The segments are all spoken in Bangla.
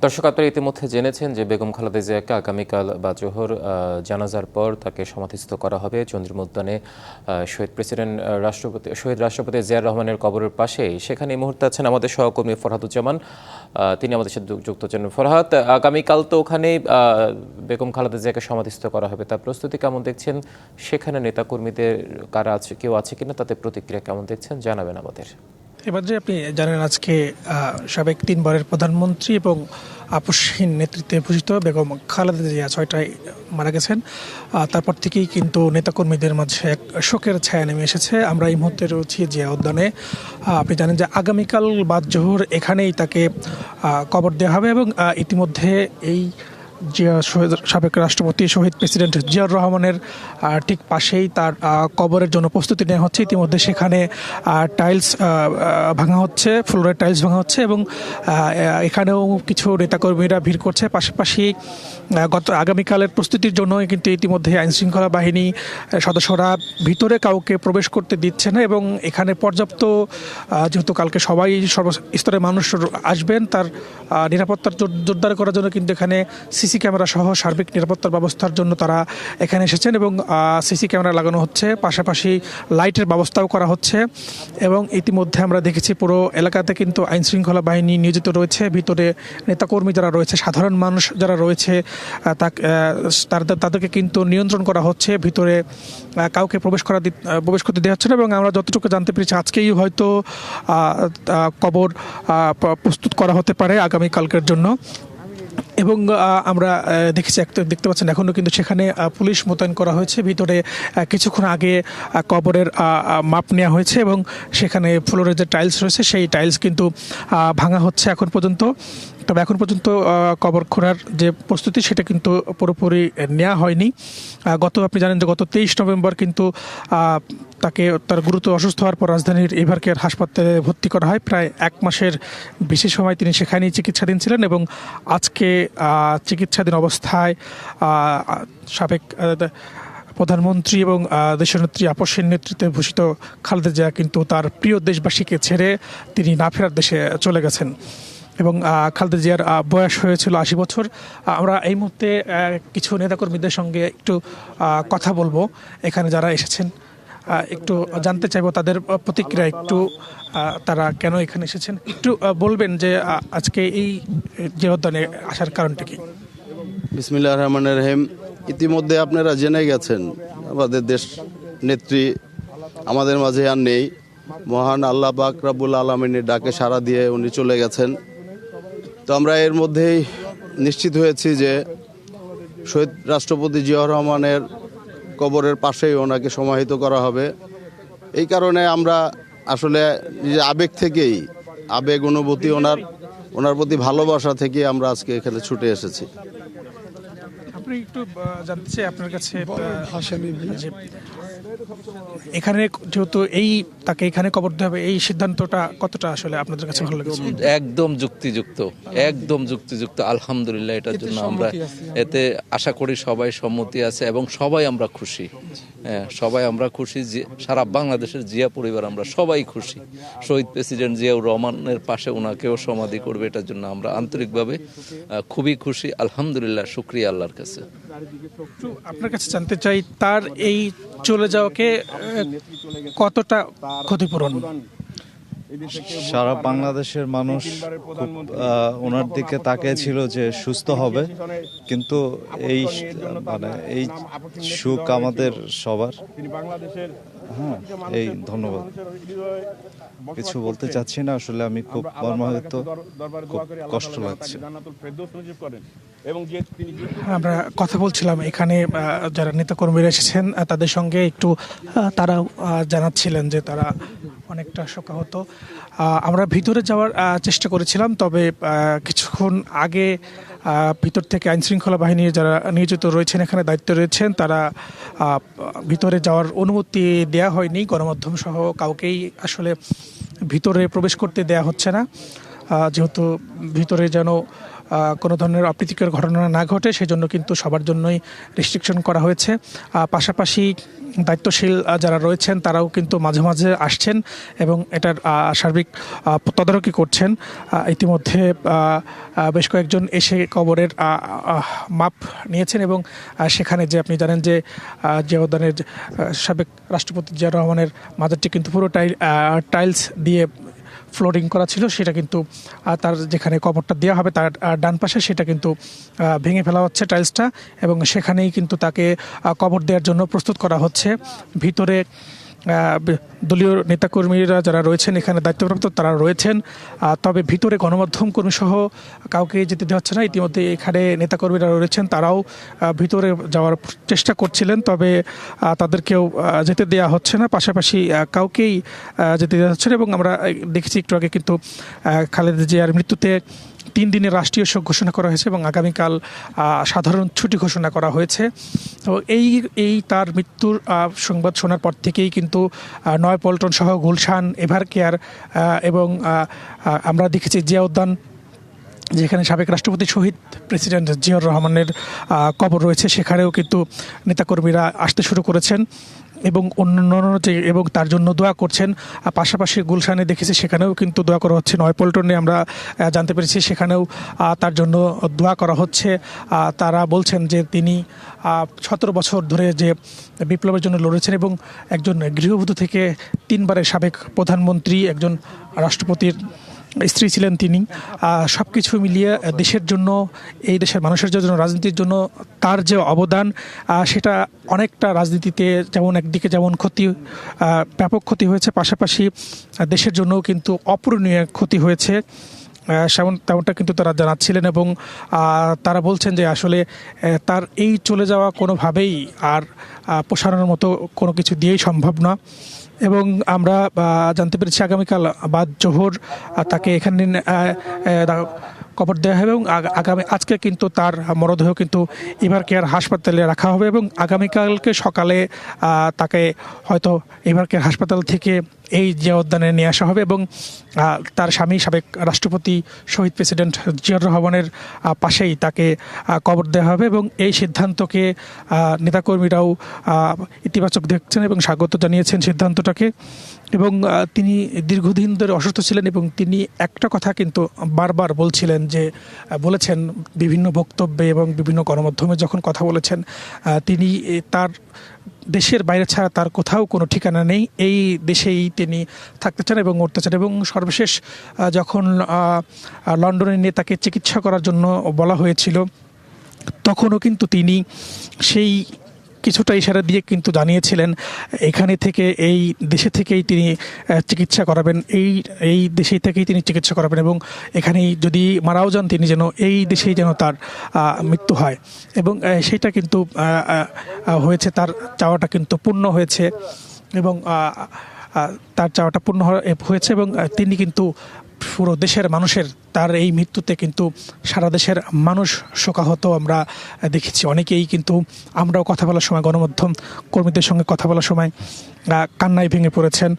দর্শক, আপনারা ইতিমধ্যে জেনেছেন যে বেগম খালেদা জিয়াকে আগামীকাল বা জোহর জানাজার পর তাকে সমাধিস্থ করা হবে চন্দ্রিমা উদ্যানে শহীদ রাষ্ট্রপতি জিয়াউর রহমানের কবরের পাশে। সেখানে এই মুহূর্তে আছেন আমাদের সহকর্মী ফরহাদুজ্জামান, তিনি আমাদের সাথে যুক্ত আছেন। ফরহাদ, আগামীকাল তো ওখানে বেগম খালেদা জিয়াকে সমাধিস্থ করা হবে, তার প্রস্তুতি কেমন দেখছেন? সেখানে নেতাকর্মীদের কারা আছে, কেউ আছে কিনা, তাতে প্রতিক্রিয়া কেমন দেখছেন জানাবেন আমাদের। এবার যে আপনি জানেন, আজকে সাবেক 3 বারের প্রধানমন্ত্রী এবং আপসহীন নেতৃত্বে ভূষিত বেগম খালেদা জিয়া 6টায় মারা গেছেন। তারপর থেকেই কিন্তু নেতাকর্মীদের মাঝে এক শোকের ছায়া নেমে এসেছে। আমরা এই মুহূর্তে রয়েছি জিয়া উদ্যানে। আপনি জানেন যে আগামীকাল বাদ জোহর এখানেই তাকে কবর দেওয়া হবে এবং ইতিমধ্যে এই সাবেক রাষ্ট্রপতি শহীদ প্রেসিডেন্ট জিয়াউর রহমানের ঠিক পাশেই তার কবরের জন্য প্রস্তুতি নেওয়া হচ্ছে। ইতিমধ্যে সেখানে টাইলস ভাঙা হচ্ছে, ফ্লোরের টাইলস ভাঙা হচ্ছে এবং এখানেও কিছু নেতাকর্মীরা ভিড় করছে। পাশাপাশি আগামীকালের প্রস্তুতির জন্য কিন্তু ইতিমধ্যে আইনশৃঙ্খলা বাহিনী সদস্যরা ভিতরে কাউকে প্রবেশ করতে দিচ্ছে না এবং এখানে পর্যাপ্ত, যেহেতু কালকে সবাই সর্বস্তরের মানুষ আসবেন, তার নিরাপত্তার জোরদার করার জন্য কিন্তু এখানে সিসি ক্যামেরা সহ সার্বিক নিরাপত্তার ব্যবস্থার জন্য তারা এখানে এসেছেন এবং সিসি ক্যামেরা লাগানো হচ্ছে, পাশাপাশি লাইটের ব্যবস্থাও করা হচ্ছে। এবং ইতিমধ্যে আমরা দেখেছি পুরো এলাকাতে কিন্তু আইনশৃঙ্খলা বাহিনী নিয়োজিত রয়েছে। ভিতরে নেতাকর্মী যারা রয়েছে, সাধারণ মানুষ যারা রয়েছে, তাদেরকে কিন্তু নিয়ন্ত্রণ করা হচ্ছে। ভিতরে কাউকে প্রবেশ করতে দেওয়া হচ্ছে না এবং আমরা যতটুকু জানতে পেরেছি আজকেই হয়তো কবর প্রস্তুত করা হতে পারে আগামীকালকের জন্য। এবং আমরা দেখতে পাচ্ছেন এখনও কিন্তু সেখানে পুলিশ মোতায়েন করা হয়েছে। ভিতরে কিছুক্ষণ আগে কবরের মাপ নেওয়া হয়েছে এবং সেখানে ফ্লোরের যে টাইলস রয়েছে সেই টাইলস কিন্তু ভাঙা হচ্ছে এখন পর্যন্ত। তবে এখন পর্যন্ত কবর খোঁড়ার যে প্রস্তুতি সেটা কিন্তু পুরোপুরি নেওয়া হয়নি। আপনি জানেন যে গত 23 নভেম্বর কিন্তু তাকে তার গুরুতর অসুস্থ হওয়ার পর রাজধানীর এভার কেয়ার হাসপাতালে ভর্তি করা হয়। প্রায় 1 মাসের বেশি সময় তিনি সেখানেই চিকিৎসাধীন ছিলেন এবং আজকে চিকিৎসাধীন অবস্থায় সাবেক প্রধানমন্ত্রী এবং দেশনেত্রী আপসহীন নেতৃত্বে ভূষিত খালেদা জিয়া কিন্তু তার প্রিয় দেশবাসীকে ছেড়ে তিনি না ফেরার দেশে চলে গেছেন এবং খালেদা জিয়ার বয়স হয়েছিল 80 বছর। আমরা এই মুহূর্তে কিছু নেতাকর্মীদের সঙ্গে একটু কথা বলবো, এখানে যারা এসেছেন একটু জানতে চাইবো তাদের প্রতিক্রিয়া, একটু তারা কেন এখানে এসেছেন একটু বলবেন যে আজকে এই যে উদ্যানে আসার কারণটা কি? বিসমিল্লাহির রহমানির রহিম। ইতিমধ্যে আপনারা জেনে গেছেন আমাদের দেশ নেত্রী আমাদের মাঝে আর নেই। মহান আল্লাহ পাক রব্বুল আলামিনের ডাকে সাড়া দিয়ে উনি চলে গেছেন। তো আমরা এর মধ্যেই নিশ্চিত হয়েছি যে শহীদ রাষ্ট্রপতি জিয়াউর রহমানের কবরের পাশেই ওনাকে সমাহিত করা হবে। এই কারণে আমরা আসলে নিজে আবেগ থেকেই, আবেগ অনুভূতি, ওনার প্রতি ভালোবাসা থেকে আমরা আজকে এখানে ছুটে এসেছি। আপনি একটু জানতে চাই আপনার কাছে, এখানে যেহেতু তাকে এখানে কবর দেওয়া হবে, এই সিদ্ধান্তটা কতটা আসলে আপনাদের কাছে ভালো লেগেছে? একদম যুক্তিযুক্ত আলহামদুলিল্লাহ। এটার জন্য আমরা এতে আশা করি সবাই সম্মতি আছে এবং সবাই আমরা খুশি। সবাই আমরা খুশি, সারা বাংলাদেশের জিয়া পরিবার আমরা সবাই খুশি। শহীদ প্রেসিডেন্ট জিয়াউর রহমানের পাশে ওনাকেও সমাধি করবে, এটার জন্য আমরা আন্তরিকভাবে খুবই খুশি। আলহামদুলিল্লাহ, শুকরিয়া আল্লাহর কাছে। আপনার কাছে জানতে চাই, তার এই চলে যাওয়াকে কতটা ক্ষতিপূরণ? সারা বাংলাদেশের মানুষ ওনার দিকে তাকিয়ে ছিল যে সুস্থ হবে, কিন্তু এই সুখ আমাদের সবার। এই ধন্যবাদ, কিছু বলতে চাচ্ছি না আসলে, আমি খুব মর্মাহত, খুব কষ্ট লাগছে। আমরা কথা বলছিলাম এখানে যারা নেতাকর্মীরা এসেছেন তাদের সঙ্গে, একটু তারা জানাচ্ছিলেন যে তারা অনেকটা শোকাহত। আমরা ভিতরে যাওয়ার চেষ্টা করেছিলাম, তবে কিছুক্ষণ আগে ভিতর থেকে আইনশৃঙ্খলা বাহিনী যারা নিয়োজিত রয়েছেন, এখানে দায়িত্ব রয়েছেন, তারা ভিতরে যাওয়ার অনুমতি দেয়া হয়নি। গণমাধ্যম সহ কাউকেই আসলে ভিতরে প্রবেশ করতে দেয়া হচ্ছে না, যেহেতু ভিতরে যেন কোনো ধরনের অপ্রীতিকর ঘটনা না ঘটে সেজন্য কিন্তু সবার জন্যই রেস্ট্রিকশন করা হয়েছে। পাশাপাশি দায়িত্বশীল যারা রয়েছেন তারাও কিন্তু মাঝে মাঝে আসছেন এবং এটার সার্বিক তদারকি করছেন। ইতিমধ্যে বেশ কয়েকজন এসে কবরের মাপ নিয়েছেন এবং সেখানে যে আপনি জানেন যে জিয়া উদ্যানের সাবেক রাষ্ট্রপতি জিয়া রহমানের মাজারটি কিন্তু পুরো টাইলস দিয়ে ফ্লোরিং করা ছিল, সেটা কিন্তু তার যেখানে কবরটা দেওয়া হবে তার ডান পাশে সেটা কিন্তু ভেঙে ফেলা হচ্ছে টাইলসটা এবং সেখানেই কিন্তু তাকে কবর দেওয়ার জন্য প্রস্তুত করা হচ্ছে। ভিতরে দলীয় নেতাকর্মীরা যারা রয়েছেন এখানে দায়িত্বপ্রাপ্ত তারা রয়েছেন, তবে ভিতরে গণমাধ্যম কর্মী সহ কাউকে যেতে দেওয়া হচ্ছে না। ইতিমধ্যে এখানে নেতাকর্মীরা রয়েছেন, তারাও ভিতরে যাওয়ার চেষ্টা করছিলেন, তবে তাদেরকেও যেতে দেওয়া হচ্ছে না। পাশাপাশি কাউকেই যেতে দেওয়া হচ্ছে না এবং আমরা দেখেছি একটু আগে কিন্তু খালেদা জিয়ার মৃত্যুতে 3 দিনের রাষ্ট্রীয় শোক ঘোষণা করা হয়েছে এবং আগামীকাল সাধারণ ছুটি ঘোষণা করা হয়েছে। তো এই তার মৃত্যুর সংবাদ শোনার পর থেকেই কিন্তু নয়াপল্টন সহ গুলশান, এভারকেয়ার এবং আমরা দেখেছি জিয়া উদ্যান যেখানে সাবেক রাষ্ট্রপতি শহীদ প্রেসিডেন্ট জিয়াউর রহমানের কবর রয়েছে সেখানেও কিন্তু নেতাকর্মীরা আসতে শুরু করেছেন এবং অন্যান্য এবং তার জন্য দোয়া করছেন। পাশাপাশি গুলশানে দেখেছি সেখানেও কিন্তু দোয়া করা হচ্ছে। নয়াপল্টনে আমরা জানতে পেরেছি সেখানেও তার জন্য দোয়া করা হচ্ছে। তারা বলছেন যে তিনি 17 বছর ধরে যে বিপ্লবের জন্য লড়েছেন এবং একজন গৃহবধূ থেকে 3 বারের সাবেক প্রধানমন্ত্রী, একজন রাষ্ট্রপতির স্ত্রী ছিলেন তিনি। সব কিছু মিলিয়ে দেশের জন্য, এই দেশের মানুষের জন্য, রাজনীতির জন্য তার যে অবদান সেটা অনেকটা রাজনীতিতে যেমন একদিকে যেমন ক্ষতি, ব্যাপক ক্ষতি হয়েছে, পাশাপাশি দেশের জন্যও কিন্তু অপূরণীয় ক্ষতি হয়েছে তেমনটা কিন্তু তারা জানাচ্ছিলেন এবং তারা বলছেন যে আসলে তার এই চলে যাওয়া কোনোভাবেই আর পোষানোর মতো কোনো কিছু দিয়েই সম্ভব না। এবং আমরা জানতে পেরেছি আগামীকাল বাদ জোহর তাকে এখানে কবর দেওয়া হবে এবং আজকে কিন্তু তার মরদেহ কিন্তু এভারকেয়ার হাসপাতালে রাখা হবে এবং আগামীকালকে সকালে তাকে হয়তো এভারকেয়ার হাসপাতাল থেকে এই জিয়া উদ্যানে নিয়ে আসা হবে এবং তার স্বামী সাবেক রাষ্ট্রপতি শহীদ প্রেসিডেন্ট জিয়াউর রহমানের পাশেই তাকে কবর দেওয়া হবে এবং এই সিদ্ধান্তকে নেতাকর্মীরাও ইতিবাচক দেখছেন এবং স্বাগত জানিয়েছেন সিদ্ধান্তটাকে। এবং তিনি দীর্ঘদিন ধরে অসুস্থ ছিলেন এবং তিনি একটা কথা কিন্তু বারবার বলেছেন বিভিন্ন বক্তব্যে এবং বিভিন্ন গণমাধ্যমে যখন কথা বলেছেন, তিনি তার দেশের বাইরে ছাড়া তার কোথাও কোনো ঠিকানা নেই, এই দেশেই তিনি থাকতে চান এবং মরতে চান। এবং সর্বশেষ যখন লন্ডনে নিয়ে তাকে চিকিৎসা করার জন্য বলা হয়েছিল তখনও কিন্তু তিনি সেই কিছুটা ইশারা দিয়ে কিন্তু জানিয়েছিলেন এখানে থেকে, এই দেশে থেকেই তিনি চিকিৎসা করাবেন, এই দেশেই থেকেই তিনি চিকিৎসা করাবেন এবং এখানেই যদি মারাও যান তিনি যেন এই দেশেই যেন তার মৃত্যু হয়। এবং সেটা কিন্তু হয়েছে, তার চাওয়াটা কিন্তু পূর্ণ হয়েছে এবং তার চাওয়াটা পূর্ণ হয়েছে এবং তিনি কিন্তু পুরো দেশের মানুষের তার এই মৃত্যুতে কিন্তু সারা দেশের মানুষ শোকাহত আমরা দেখেছি। অনেকেই কিন্তু আমরাও কথা বলার সময়, গণমাধ্যম কর্মীদের সঙ্গে কথা বলার সময় কান্নায় ভেঙে পড়েছেন।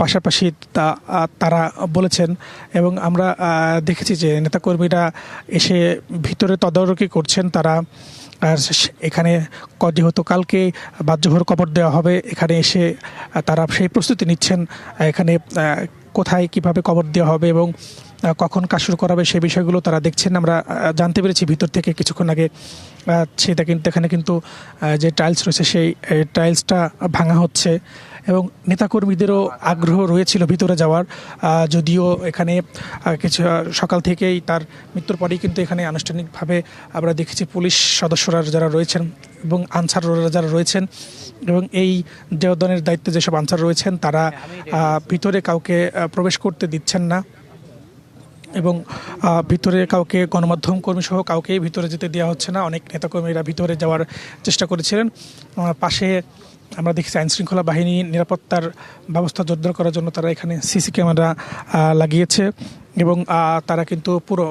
পাশাপাশি তারা বলেছেন এবং আমরা দেখেছি যে নেতাকর্মীরা এসে ভিতরে তদারকি করছেন। তারা এখানে যেহেতু কালকে বাদ জোহর কবর দেওয়া হবে, এখানে এসে তারা সেই প্রস্তুতি নিচ্ছেন এখানে কোথায় কিভাবে কবর দেওয়া হবে এবং কখন কাজ শুরু করা হবে সেই বিষয়গুলো তারা দেখছেন। আমরা জানতে পেরেছি ভিতর থেকে কিছুক্ষণ আগে সেটা কিন্তু এখানে কিন্তু যে টাইলস রয়েছে সেই টাইলসটা ভাঙা হচ্ছে এবং নেতাকর্মীদেরও আগ্রহ রয়েছিল ভিতরে যাওয়ার, যদিও এখানে কিছু সকাল থেকেই তার মৃত্যুর পরেই কিন্তু এখানে আনুষ্ঠানিকভাবে আমরা দেখেছি পুলিশ সদস্যরা যারা রয়েছেন এবং আনসাররা যারা রয়েছেন এবং এই জিয়া উদ্যানের দায়িত্বে যেসব আনসার রয়েছেন তারা ভিতরে কাউকে প্রবেশ করতে দিচ্ছেন না এবং ভিতরে কাউকে, গণমাধ্যম কর্মী সহ কাউকেই ভিতরে যেতে দেওয়া হচ্ছে না। অনেক নেতাকর্মীরা ভিতরে যাওয়ার চেষ্টা করেছিলেন। পাশে আমরা দেখছি আইনশৃঙ্খলা বাহিনী নিরাপত্তার ব্যবস্থা জোরদার করার জন্য তারা এখানে সিসি ক্যামেরা লাগিয়েছে এবং তারা কিন্তু পুরো,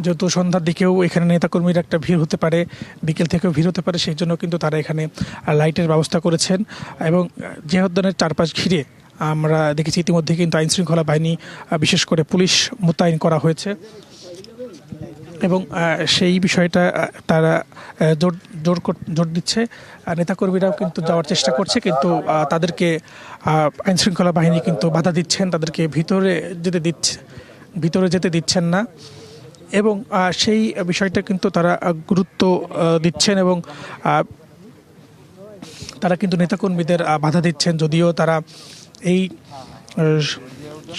যেহেতু সন্ধ্যার দিকেও এখানে নেতাকর্মীর একটা ভিড় হতে পারে, বিকেল থেকেও ভিড় হতে পারে, সেই জন্য কিন্তু তারা এখানে লাইটের ব্যবস্থা করেছেন এবং জিয়া উদ্যানের চারপাশ ঘিরে আমরা দেখেছি ইতিমধ্যে কিন্তু আইনশৃঙ্খলা বাহিনী বিশেষ করে পুলিশ মোতায়েন করা হয়েছে এবং সেই বিষয়টা তারা জোর দিচ্ছে। নেতাকর্মীরাও কিন্তু যাওয়ার চেষ্টা করছে, কিন্তু তাদেরকে আইনশৃঙ্খলা বাহিনী কিন্তু বাধা দিচ্ছেন, তাদেরকে ভিতরে যেতে দিচ্ছেন না। এবং সেই বিষয়টা কিন্তু তারা গুরুত্ব দিচ্ছেন এবং তারা কিন্তু নেতাকর্মীদের বাধা দিচ্ছেন, যদিও তারা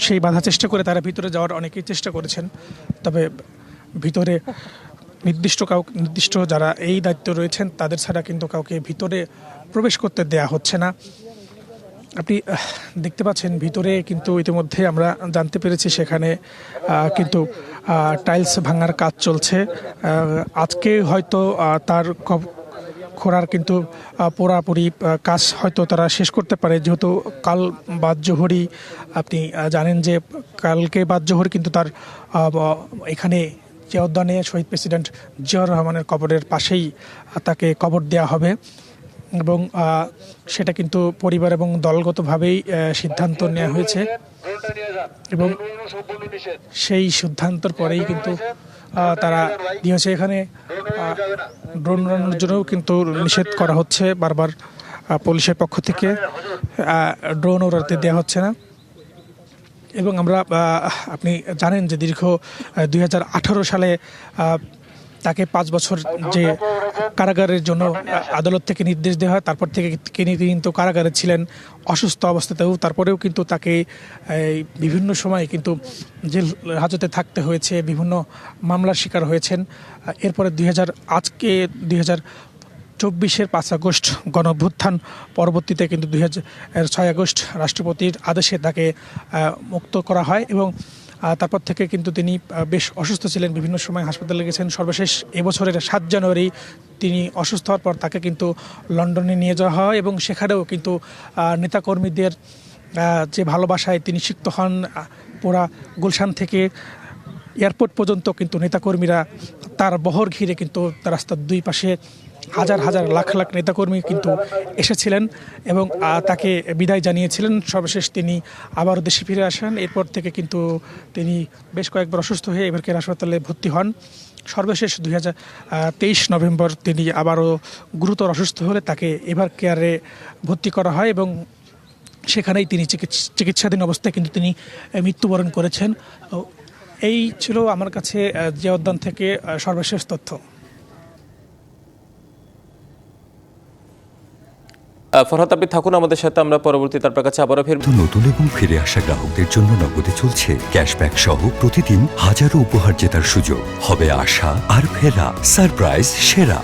সেই বাধা চেষ্টা করে তারা ভিতরে যাওয়ার অনেকেই চেষ্টা করেছেন, তবে ভিতরে নির্দিষ্ট যারা এই দায়িত্ব রয়েছেন তাদের ছাড়া কিন্তু কাউকে ভিতরে প্রবেশ করতে দেয়া হচ্ছে না। আপনি দেখতে পাচ্ছেন ভিতরে কিন্তু ইতিমধ্যে আমরা জানতে পেরেছি সেখানে কিন্তু টাইলস ভাঙার কাজ চলছে। আজকে হয়তো তার খোঁড়ার কিন্তু পুরাপুরি কাজ হয়তো তারা শেষ করতে পারে, যেহেতু কাল বাদ জোহরি আপনি জানেন যে কালকে বাদ জোহর কিন্তু তার এখানে যে উদ্যানে শহীদ প্রেসিডেন্ট জিয়াউর রহমানের কবরের পাশেই তাকে কবর দেওয়া হবে এবং সেটা কিন্তু পরিবার এবং দলগতভাবেই সিদ্ধান্ত নেওয়া হয়েছে এবং সেই সিদ্ধান্তর পরেই কিন্তু তারা দিয়েছে। এখানে ড্রোন উড়ানোর জন্যও কিন্তু নিষেধ করা হচ্ছে, বারবার পুলিশের পক্ষ থেকে ড্রোন উড়াতে দেওয়া হচ্ছে না। এবং আপনি জানেন যে দীর্ঘ 2018 সালে তাকে 5 বছর যে কারাগারের জন্য আদালত থেকে নির্দেশ দেওয়া হয়, তারপর থেকে তিনি কিন্তু কারাগারে ছিলেন অসুস্থ অবস্থাতেও, তারপরেও কিন্তু তাকে বিভিন্ন সময় কিন্তু জেল হাজতে থাকতে হয়েছে, বিভিন্ন মামলার শিকার হয়েছেন। এরপরে 2024-এর 5 আগস্ট গণঅভ্যুত্থান পরবর্তীতে কিন্তু 6 আগস্ট রাষ্ট্রপতির আদেশে তাকে মুক্ত করা হয় এবং তারপর থেকে কিন্তু তিনি বেশ অসুস্থ ছিলেন, বিভিন্ন সময় হাসপাতালে গেছেন। সর্বশেষ এবছরের 7 জানুয়ারি তিনি অসুস্থ হওয়ার পর তাকে কিন্তু লন্ডনে নিয়ে যাওয়া হয় এবং সেখানেও কিন্তু নেতাকর্মীদের যে ভালোবাসায় তিনি সিক্ত হন। পুরা গুলশান থেকে এয়ারপোর্ট পর্যন্ত কিন্তু নেতাকর্মীরা তার বহর ঘিরে কিন্তু রাস্তার দুই পাশে হাজার হাজার লাখ লাখ নেতাকর্মী কিন্তু এসেছিলেন এবং তাকে বিদায় জানিয়েছিলেন। সর্বশেষ তিনি আবারও দেশে ফিরে আসেন। এরপর থেকে কিন্তু তিনি বেশ কয়েকবার অসুস্থ হয়ে এবার কেয়ার হাসপাতালে ভর্তি হন। সর্বশেষ 2023 নভেম্বর তিনি আবারও গুরুতর অসুস্থ হলে তাকে এবার কেয়ারে ভর্তি করা হয় এবং সেখানেই তিনি চিকিৎসাধীন অবস্থায় কিন্তু তিনি মৃত্যুবরণ করেছেন। এই ছিল আমার কাছে জিয়া উদ্যান থেকে সর্বশেষ তথ্য। ফরহাদ, আপনি থাকুন আমাদের সাথে, আমরা পরবর্তী তার কাছে আবারও ফিরব। নতুন এবং ফিরে আসা গ্রাহকদের জন্য নগদে চলছে ক্যাশব্যাক সহ প্রতিদিন হাজারো উপহার জেতার সুযোগ। হবে আশা আর ফেরা, সারপ্রাইজ সেরা।